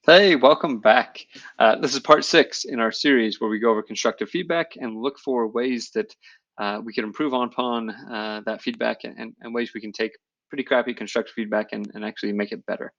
Hey, welcome back. This is part 6 in our series where we go over constructive feedback and look for ways that we can improve upon that feedback and ways we can take pretty crappy constructive feedback and actually make it better.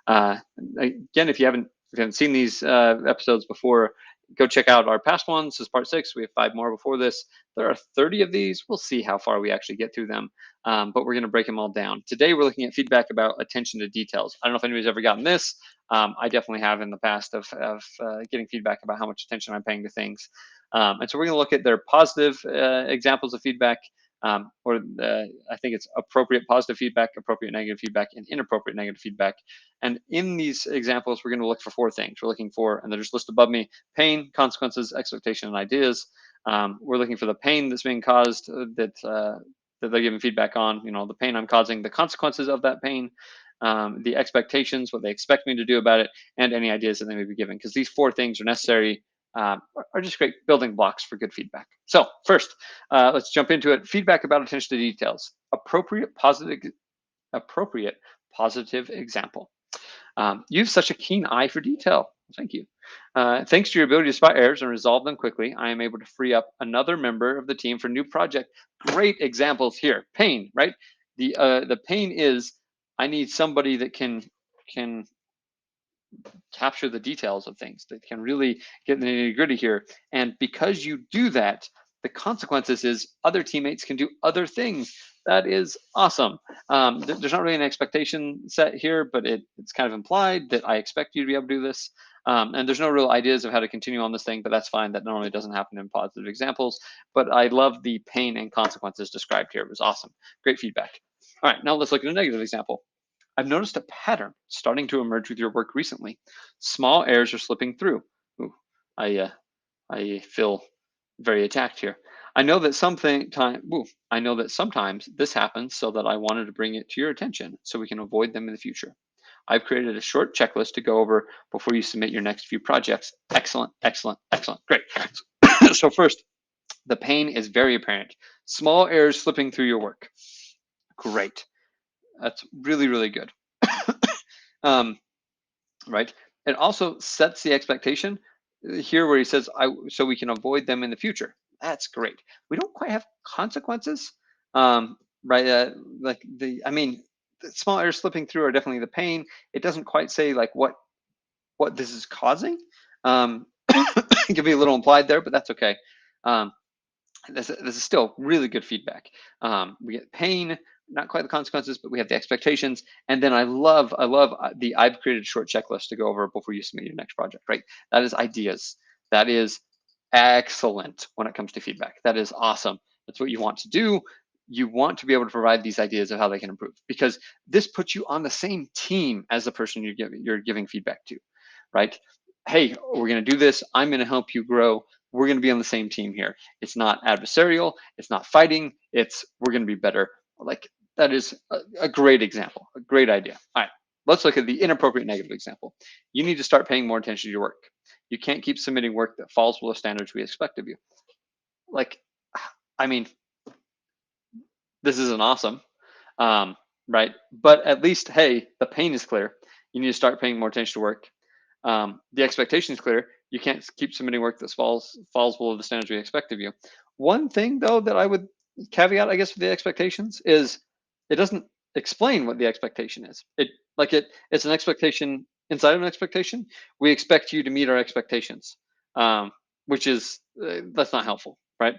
Uh, Again, if you haven't seen these episodes before, go check out our past ones. This is part 6. We have 5 more before this. There are 30 of these. We'll see how far we actually get through them, but we're going to break them all down. Today, we're looking at feedback about attention to details. I don't know if anybody's ever gotten this. I definitely have in the past of getting feedback about how much attention I'm paying to things. And so we're going to look at their positive examples of feedback, I think it's appropriate positive feedback, appropriate negative feedback, and inappropriate negative feedback. And in these examples, we're going to look for 4 things. We're looking for, and they're just listed above me: pain, consequences, expectation, and ideas. We're looking for the pain that's being caused that they're giving feedback on. You know, the pain I'm causing, the consequences of that pain, the expectations, what they expect me to do about it, and any ideas that they may be giving. Because these 4 things are necessary, are just great building blocks for good feedback. So first, let's jump into it. Feedback about attention to details. Appropriate positive example. You have such a keen eye for detail. Thank you. Thanks to your ability to spot errors and resolve them quickly, I am able to free up another member of the team for a new project. Great examples here. Pain, right? The pain is I need somebody that can capture the details of things, that can really get the nitty gritty here. And because you do that, the consequences is other teammates can do other things. That is awesome. There's not really an expectation set here, but it's kind of implied that I expect you to be able to do this. And there's no real ideas of how to continue on this thing, but that's fine. That normally doesn't happen in positive examples. But I love the pain and consequences described here. It was awesome. Great feedback. All right, now let's look at a negative example. I've noticed a pattern starting to emerge with your work recently. Small errors are slipping through. Ooh, I feel very attacked here. I know that I know that sometimes this happens, so that I wanted to bring it to your attention so we can avoid them in the future. I've created a short checklist to go over before you submit your next few projects. Excellent, excellent, excellent. Great. So first, the pain is very apparent. Small errors slipping through your work. Great. That's really, really good. um, right? It also sets the expectation here where he says, so we can avoid them in the future. That's great. We don't quite have consequences, right? I mean, the small errors slipping through are definitely the pain. It doesn't quite say like what this is causing. It can be a little implied there, but that's okay. Um, this is still really good feedback. We get pain, not quite the consequences, but we have the expectations. And then I love the I've created a short checklist to go over before you submit your next project, right? That is ideas. That is excellent when it comes to feedback. That is awesome. That's what you want to do. You want to be able to provide these ideas of how they can improve, because this puts you on the same team as the person you're giving feedback to, right? Hey, we're going to do this. I'm going to help you grow. We're going to be on the same team here. It's not adversarial. It's not fighting. It's we're going to be better. Like that is a great example, a great idea. All right, let's look at the inappropriate negative example. You need to start paying more attention to your work. You can't keep submitting work that falls below standards we expect of you. Like, I mean, this isn't awesome, um, right? But at least, hey, the pain is clear. You need to start paying more attention to work. The expectation is clear. You can't keep submitting work that falls below the standards we expect of you. One thing, though, that I would caveat, I guess, with the expectations is it doesn't explain what the expectation is. It's an expectation inside of an expectation. We expect you to meet our expectations, which is that's not helpful, right?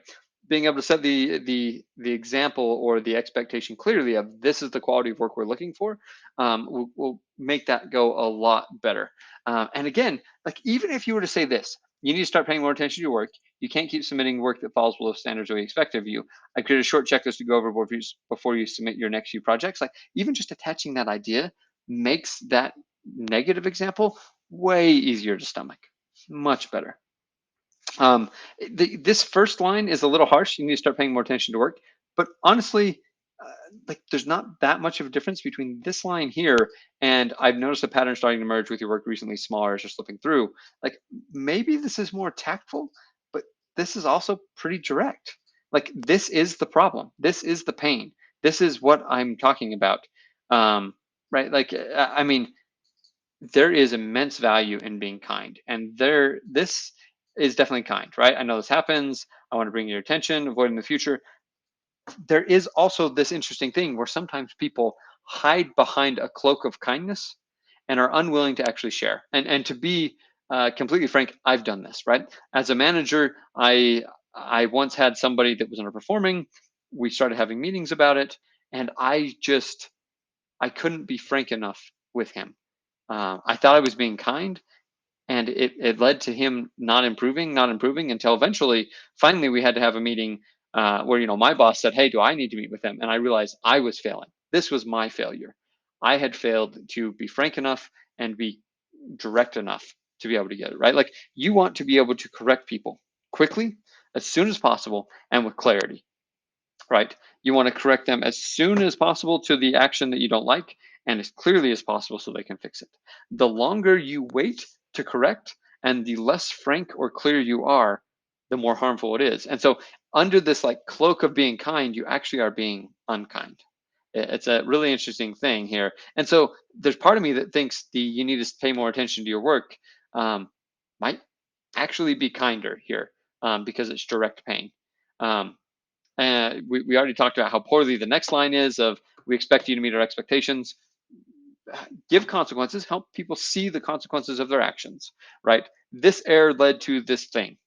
Being able to set the example or the expectation clearly of this is the quality of work we're looking for, will make that go a lot better. And again, like even if you were to say this, you need to start paying more attention to your work. You can't keep submitting work that falls below standards that we expect of you. I created a short checklist to go over before you submit your next few projects. Like even just attaching that idea makes that negative example way easier to stomach, much better. Um, this first line is a little harsh. You need to start paying more attention to work. But honestly, like there's not that much of a difference between this line here and I've noticed a pattern starting to emerge with your work recently. Small errors are slipping through. Like maybe this is more tactful, but this is also pretty direct. Like this is the problem. This is the pain. This is what I'm talking about. Right? Like I mean, there is immense value in being kind. And this is definitely kind, right? I know this happens. I want to bring your attention, avoid in the future. There is also this interesting thing where sometimes people hide behind a cloak of kindness and are unwilling to actually share. And to be completely frank, I've done this, right? As a manager, I once had somebody that was underperforming. We started having meetings about it, and I couldn't be frank enough with him. I thought I was being kind, and it led to him not improving until eventually, finally, we had to have a meeting where my boss said, "Hey, do I need to meet with him?" And I realized I was failing. This was my failure. I had failed to be frank enough and be direct enough to be able to get it right. Like, you want to be able to correct people quickly, as soon as possible, and with clarity, right? You want to correct them as soon as possible to the action that you don't like, and as clearly as possible so they can fix it. The longer you wait to correct and the less frank or clear you are, the more harmful it is. And so, under this like cloak of being kind, you actually are being unkind. It's a really interesting thing here. And so, there's part of me that thinks you need to pay more attention to your work might actually be kinder here, because it's direct pain. Um, we already talked about how poorly the next line is of, we expect you to meet our expectations. Give consequences, help people see the consequences of their actions, right? This error led to this thing,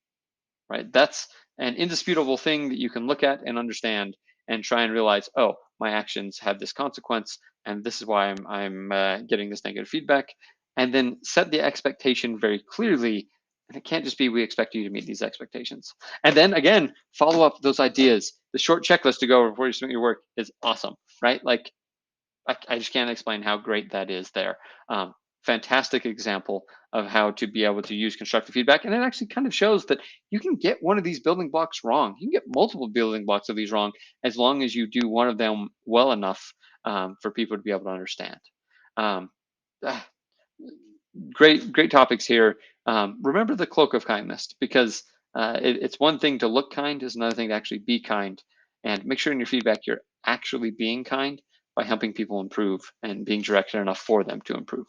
right? That's an indisputable thing that you can look at and understand and try and realize, oh, my actions have this consequence, and this is why I'm getting this negative feedback. And then set the expectation very clearly. And it can't just be, we expect you to meet these expectations. And then again, follow up those ideas. The short checklist to go over before you submit your work is awesome, right? Like, I just can't explain how great that is there. Um, Fantastic example of how to be able to use constructive feedback. And it actually kind of shows that you can get one of these building blocks wrong. You can get multiple building blocks of these wrong, as long as you do one of them well enough for people to be able to understand. Um, ah, great topics here. Remember the cloak of kindness, because it's one thing to look kind, is another thing to actually be kind. And make sure in your feedback you're actually being kind by helping people improve and being directed enough for them to improve.